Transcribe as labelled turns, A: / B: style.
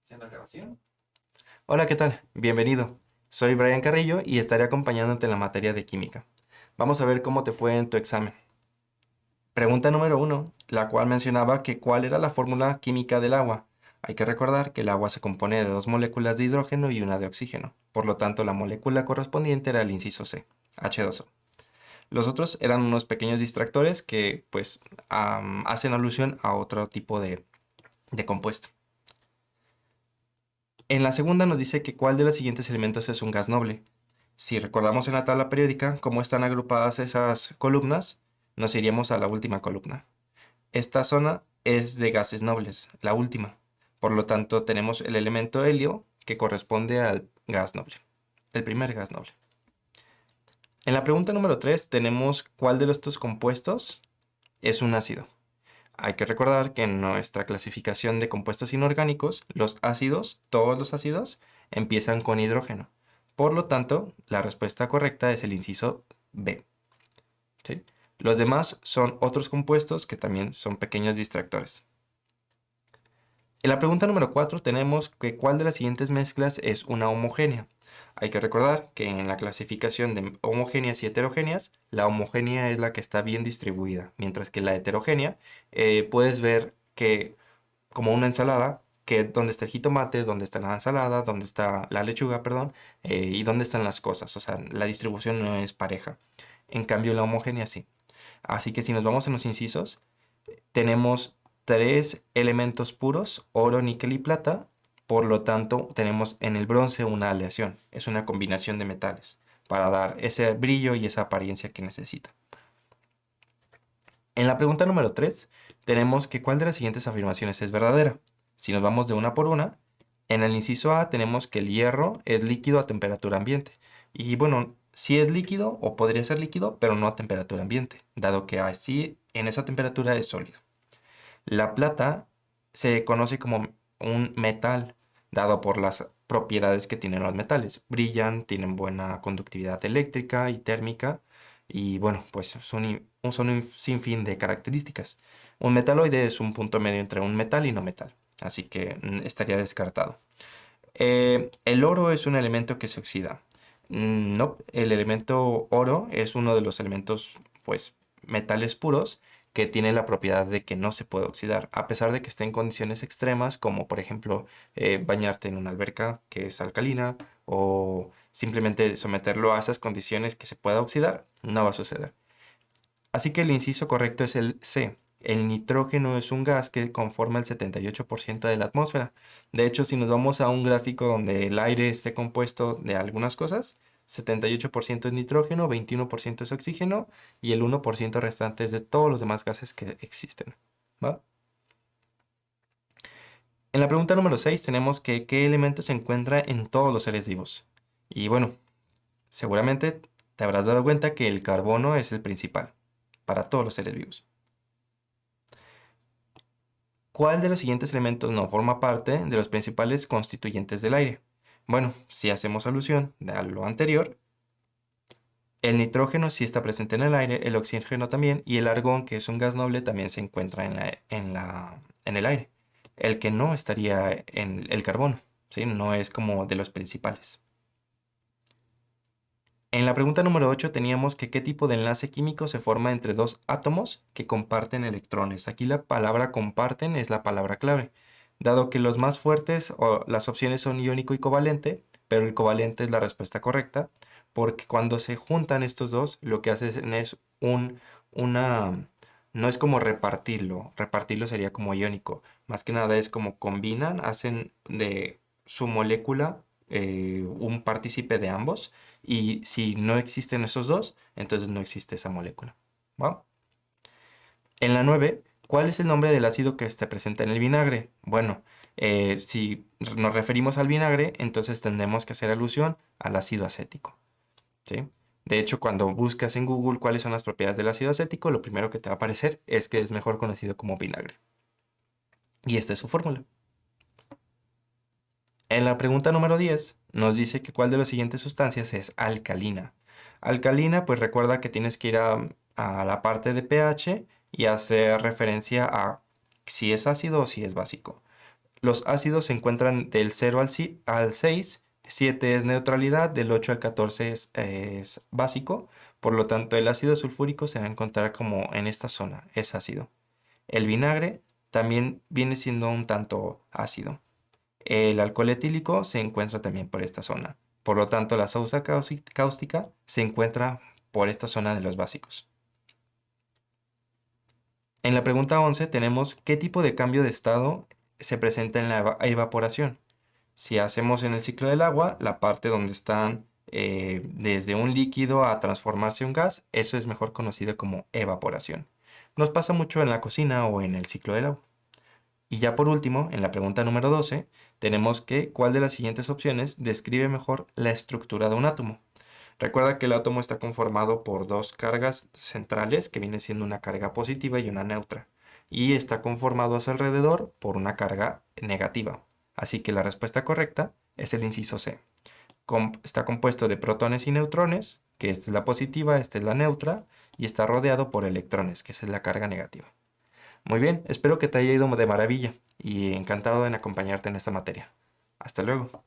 A: Haciendo grabación. Hola, ¿qué tal? Bienvenido. Soy Brian Carrillo y estaré acompañándote en la materia de química. Vamos a ver cómo te fue en tu examen. Pregunta número uno, la cual mencionaba que cuál era la fórmula química del agua. Hay que recordar que el agua se compone de dos moléculas de hidrógeno y una de oxígeno. Por lo tanto, la molécula correspondiente era el inciso C, H2O. Los otros eran unos pequeños distractores que, pues, hacen alusión a otro tipo de compuesto. En la segunda nos dice que cuál de los siguientes elementos es un gas noble. Si recordamos en la tabla periódica cómo están agrupadas esas columnas, nos iríamos a la última columna. Esta zona es de gases nobles, la última. Por lo tanto, tenemos el elemento helio que corresponde al gas noble, el primer gas noble. En la pregunta número 3 tenemos cuál de estos compuestos es un ácido. Hay que recordar que en nuestra clasificación de compuestos inorgánicos, los ácidos, todos los ácidos, empiezan con hidrógeno. Por lo tanto, la respuesta correcta es el inciso B. ¿Sí? Los demás son otros compuestos que también son pequeños distractores. En la pregunta número 4 tenemos que cuál de las siguientes mezclas es una homogénea. Hay que recordar que en la clasificación de homogéneas y heterogéneas, la homogénea es la que está bien distribuida, mientras que la heterogénea puedes ver que como una ensalada, que dónde está el jitomate, dónde está la ensalada, dónde está la lechuga, perdón, y dónde están las cosas. O sea, la distribución no es pareja. En cambio, la homogénea sí. Así que si nos vamos en los incisos, tenemos tres elementos puros, oro, níquel y plata. Por lo tanto, tenemos en el bronce una aleación. Es una combinación de metales para dar ese brillo y esa apariencia que necesita. En la pregunta número 3, tenemos que cuál de las siguientes afirmaciones es verdadera. Si nos vamos de una por una, en el inciso A tenemos que el hierro es líquido a temperatura ambiente. Y bueno, sí es líquido o podría ser líquido, pero no a temperatura ambiente, dado que así en esa temperatura es sólido. La plata se conoce como un metal, dado por las propiedades que tienen los metales. Brillan, tienen buena conductividad eléctrica y térmica, y bueno, pues son un sinfín de características. Un metaloide es un punto medio entre un metal y no metal, así que estaría descartado. El oro es un elemento que se oxida. No, el elemento oro es uno de los elementos, pues, metales puros que tiene la propiedad de que no se puede oxidar, a pesar de que esté en condiciones extremas, como por ejemplo bañarte en una alberca que es alcalina o simplemente someterlo a esas condiciones que se pueda oxidar, no va a suceder. Así que el inciso correcto es el C. El nitrógeno es un gas que conforma el 78% de la atmósfera. De hecho, si nos vamos a un gráfico donde el aire esté compuesto de algunas cosas, 78% es nitrógeno, 21% es oxígeno y el 1% restante es de todos los demás gases que existen. ¿Va? En la pregunta número 6 tenemos que qué elemento se encuentra en todos los seres vivos. Y bueno, seguramente te habrás dado cuenta que el carbono es el principal para todos los seres vivos. ¿Cuál de los siguientes elementos no forma parte de los principales constituyentes del aire? Bueno, si hacemos alusión a lo anterior, el nitrógeno sí está presente en el aire, el oxígeno también, y el argón, que es un gas noble, también se encuentra en el aire. El que no estaría en el carbono, ¿sí? No es como de los principales. En la pregunta número 8 teníamos que qué tipo de enlace químico se forma entre dos átomos que comparten electrones. Aquí la palabra comparten es la palabra clave, dado que los más fuertes o las opciones son iónico y covalente, pero el covalente es la respuesta correcta, porque cuando se juntan estos dos, lo que hacen es una... No es como repartirlo sería como iónico, más que nada es como combinan, hacen de su molécula un partícipe de ambos y si no existen esos dos, entonces no existe esa molécula. ¿Va? En la 9, ¿cuál es el nombre del ácido que se presenta en el vinagre? Bueno, si nos referimos al vinagre, entonces tendremos que hacer alusión al ácido acético. ¿Sí? De hecho, cuando buscas en Google cuáles son las propiedades del ácido acético, lo primero que te va a aparecer es que es mejor conocido como vinagre. Y esta es su fórmula. En la pregunta número 10 nos dice que cuál de las siguientes sustancias es alcalina. Alcalina, pues recuerda que tienes que ir a la parte de pH y hacer referencia a si es ácido o si es básico. Los ácidos se encuentran del 0 al 6, 7 es neutralidad, del 8 al 14 es básico, por lo tanto el ácido sulfúrico se va a encontrar como en esta zona, es ácido. El vinagre también viene siendo un tanto ácido. El alcohol etílico se encuentra también por esta zona, por lo tanto la sausa cáustica se encuentra por esta zona de los básicos. En la pregunta 11 tenemos qué tipo de cambio de estado se presenta en la evaporación. Si hacemos en el ciclo del agua, la parte donde están desde un líquido a transformarse en un gas, eso es mejor conocido como evaporación. Nos pasa mucho en la cocina o en el ciclo del agua. Y ya por último, en la pregunta número 12, tenemos que cuál de las siguientes opciones describe mejor la estructura de un átomo. Recuerda que el átomo está conformado por dos cargas centrales, que viene siendo una carga positiva y una neutra, y está conformado a su alrededor por una carga negativa. Así que la respuesta correcta es el inciso C. Está compuesto de protones y neutrones, que esta es la positiva, esta es la neutra, y está rodeado por electrones, que esa es la carga negativa. Muy bien, espero que te haya ido de maravilla y encantado en acompañarte en esta materia. Hasta luego.